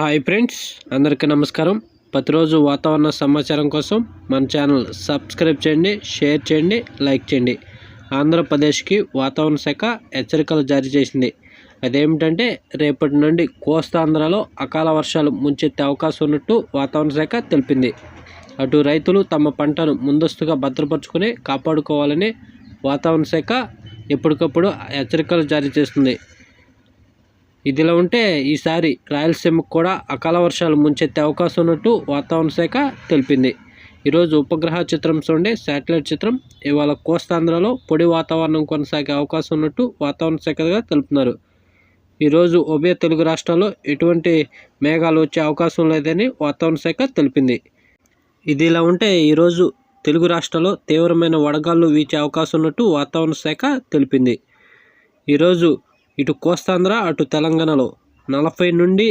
Hi friends, అందరికీ నమస్కారం. ప్రతిరోజు వాతావరణ సమాచారం కోసం మన ఛానల్ సబ్స్క్రైబ్ చేయండి, షేర్ చేయండి, లైక్ చేయండి. ఆంధ్రప్రదేశ్కి వాతావరణ శాఖ హెచ్చరికలు జారీ చేసింది. అదేమిటంటే రేపటి నుండి కోస్తాంధ్రలో అకాల వర్షాలు ముంచెత్తే అవకాశం ఉన్నట్టు వాతావరణ శాఖ తెలిపింది. అటు రైతులు తమ పంటను ముందస్తుగా భద్రపరుచుకొని కాపాడుకోవాలని వాతావరణ శాఖ ఎప్పటికప్పుడు హెచ్చరికలు జారీ చేస్తుంది. ఇదిలా ఉంటే ఈసారి రాయలసీమకు కూడా అకాల వర్షాలు ముంచెత్తే అవకాశం ఉన్నట్టు వాతావరణ శాఖ తెలిపింది. ఈరోజు ఉపగ్రహ చిత్రం చూడండి, శాటిలైట్ చిత్రం. ఇవాళ కోస్తాంధ్రలో పొడి వాతావరణం కొనసాగే అవకాశం ఉన్నట్టు వాతావరణ శాఖగా తెలుపుతున్నారు. ఈరోజు ఉభయ తెలుగు రాష్ట్రాల్లో ఎటువంటి మేఘాలు వచ్చే అవకాశం లేదని వాతావరణ శాఖ తెలిపింది. ఇదిలా ఉంటే ఈరోజు తెలుగు రాష్ట్రాల్లో తీవ్రమైన వడగాళ్ళు వీచే అవకాశం ఉన్నట్టు వాతావరణ శాఖ తెలిపింది. ఈరోజు ఇటు కోస్తాంధ్ర అటు తెలంగాణలో 40 నుండి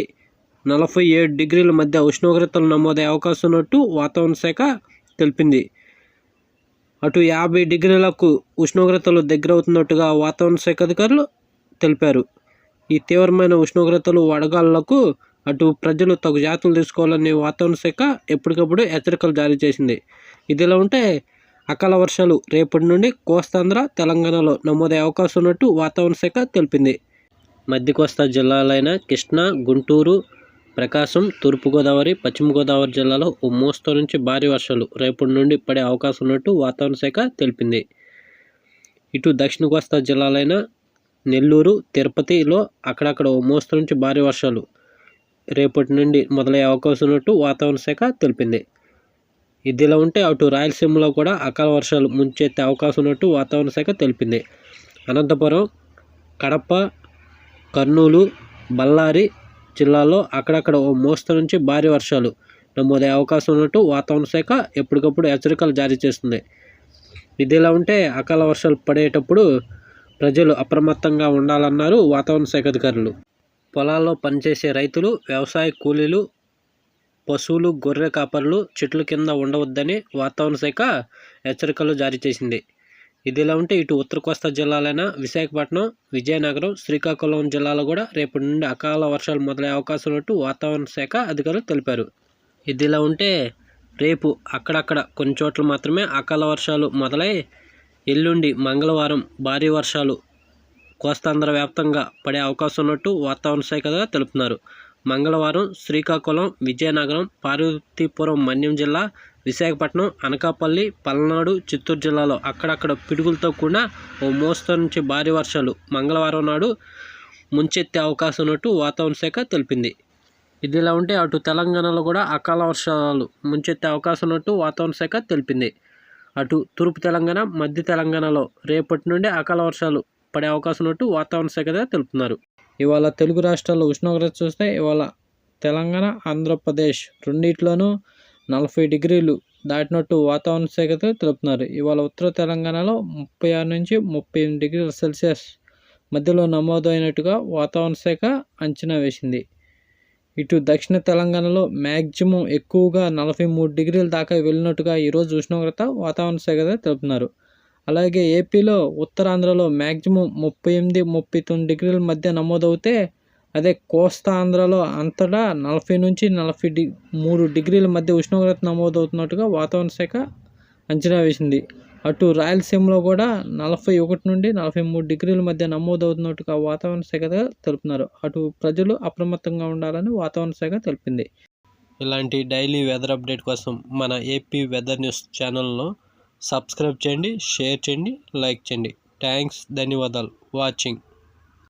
47 డిగ్రీల మధ్య ఉష్ణోగ్రతలు నమోదయ్యే అవకాశం ఉన్నట్టు వాతావరణ శాఖ తెలిపింది. అటు 50 డిగ్రీలకు ఉష్ణోగ్రతలు దగ్గరవుతున్నట్టుగా వాతావరణ శాఖ అధికారులు తెలిపారు. ఈ తీవ్రమైన ఉష్ణోగ్రతలు వడగాళ్లకు అటు ప్రజలు తగు జాగ్రత్తలు తీసుకోవాలని వాతావరణ శాఖ ఎప్పటికప్పుడు హెచ్చరికలు జారీ చేసింది. ఇదిలా ఉంటే అకాల వర్షాలు రేపటి నుండి కోస్తాంధ్ర తెలంగాణలో నమోదయ్యే అవకాశం ఉన్నట్టు వాతావరణ శాఖ తెలిపింది. మధ్య కోస్తా జిల్లాలైన కృష్ణా, గుంటూరు, ప్రకాశం, తూర్పుగోదావరి, పశ్చిమ గోదావరి జిల్లాలో ఓ మోస్తరు నుంచి భారీ వర్షాలు రేపటి నుండి పడే అవకాశం ఉన్నట్టు వాతావరణ శాఖ తెలిపింది. ఇటు దక్షిణ కోస్తా జిల్లాలైన నెల్లూరు, తిరుపతిలో అక్కడక్కడ ఓ మోస్తరు నుంచి భారీ వర్షాలు రేపటి నుండి మొదలయ్యే అవకాశం ఉన్నట్టు వాతావరణ శాఖ తెలిపింది. ఇదిలా ఉంటే అటు రాయలసీమలో కూడా అకాల వర్షాలు ముంచెత్తే అవకాశం ఉన్నట్టు వాతావరణ శాఖ తెలిపింది. అనంతపురం, కడప, కర్నూలు, బళ్ళారి జిల్లాల్లో అక్కడక్కడ ఓ మోస్తరు నుంచి భారీ వర్షాలు నమోదయ్యే అవకాశం ఉన్నట్టు వాతావరణ శాఖ ఎప్పటికప్పుడు హెచ్చరికలు జారీ చేస్తుంది. ఇదిలా ఉంటే అకాల వర్షాలు పడేటప్పుడు ప్రజలు అప్రమత్తంగా ఉండాలన్నారు వాతావరణ శాఖ అధికారులు. పొలాల్లో పనిచేసే రైతులు, వ్యవసాయ కూలీలు, పశువులు, గొర్రె కాపరులు చెట్ల కింద ఉండవద్దని వాతావరణ శాఖ హెచ్చరికలు జారీ చేసింది. ఇదిలా ఉంటే ఇటు ఉత్తర కోస్తా జిల్లాలైన విశాఖపట్నం, విజయనగరం, శ్రీకాకుళం జిల్లాలో కూడా రేపటి నుండి అకాల వర్షాలు మొదలయ్యే అవకాశం ఉన్నట్టు వాతావరణ శాఖ అధికారులు తెలిపారు. ఇదిలా ఉంటే రేపు అక్కడక్కడ కొన్ని చోట్ల మాత్రమే అకాల వర్షాలు మొదలై ఎల్లుండి మంగళవారం భారీ వర్షాలు కోస్తాంధ్ర వ్యాప్తంగా పడే అవకాశం ఉన్నట్టు వాతావరణ శాఖ తెలుపుతున్నారు. మంగళవారం శ్రీకాకుళం, విజయనగరం, పార్వతీపురం మన్యం జిల్లా, విశాఖపట్నం, అనకాపల్లి, పల్నాడు, చిత్తూరు జిల్లాలో అక్కడక్కడ పిడుగులతో కూడిన ఓ మోస్తరు నుంచి భారీ వర్షాలు మంగళవారం నాడు ముంచెత్తే అవకాశం ఉన్నట్టు వాతావరణ శాఖ తెలిపింది. ఇదిలా ఉంటే అటు తెలంగాణలో కూడా అకాల వర్షాలు ముంచెత్తే అవకాశం ఉన్నట్టు వాతావరణ శాఖ తెలిపింది. అటు తూర్పు తెలంగాణ, మధ్య తెలంగాణలో రేపటి నుండి అకాల వర్షాలు పడే అవకాశం ఉన్నట్టు వాతావరణ శాఖ తెలుపుతున్నారు. ఇవాళ తెలుగు రాష్ట్రాల్లో ఉష్ణోగ్రత చూస్తే ఇవాళ తెలంగాణ, ఆంధ్రప్రదేశ్ రెండిట్లోనూ 40 డిగ్రీలు దాటినట్టు వాతావరణ శాఖ తెలుపుతున్నారు. ఇవాళ ఉత్తర తెలంగాణలో 36 నుంచి 38 డిగ్రీల సెల్సియస్ మధ్యలో నమోదైనట్టుగా వాతావరణ శాఖ అంచనా వేసింది. ఇటు దక్షిణ తెలంగాణలో మ్యాక్సిమం ఎక్కువగా 43 డిగ్రీల దాకా వెళ్ళినట్టుగా ఈరోజు ఉష్ణోగ్రత వాతావరణ శాఖ తెలుపుతున్నారు. అలాగే ఏపీలో ఉత్తరాంధ్రలో మ్యాక్సిమం 38, 39 డిగ్రీల మధ్య నమోదవుతే అదే కోస్తా ఆంధ్రలో అంతటా 40 నుంచి 43 డిగ్రీల మధ్య ఉష్ణోగ్రత నమోదవుతున్నట్టుగా వాతావరణ శాఖ అంచనా వేసింది. అటు రాయలసీమలో కూడా 41 నుండి 43 డిగ్రీల మధ్య నమోదవుతున్నట్టుగా వాతావరణ శాఖ తెలుపుతున్నారు. అటు ప్రజలు అప్రమత్తంగా ఉండాలని వాతావరణ శాఖ తెలిపింది. ఇలాంటి డైలీ వెదర్ అప్డేట్ కోసం మన ఏపీ వెదర్ న్యూస్ ఛానల్ను సబ్స్క్రైబ్ చేయండి, షేర్ చేయండి, లైక్ చేయండి. థ్యాంక్స్, ధన్యవాదాలు వాచింగ్.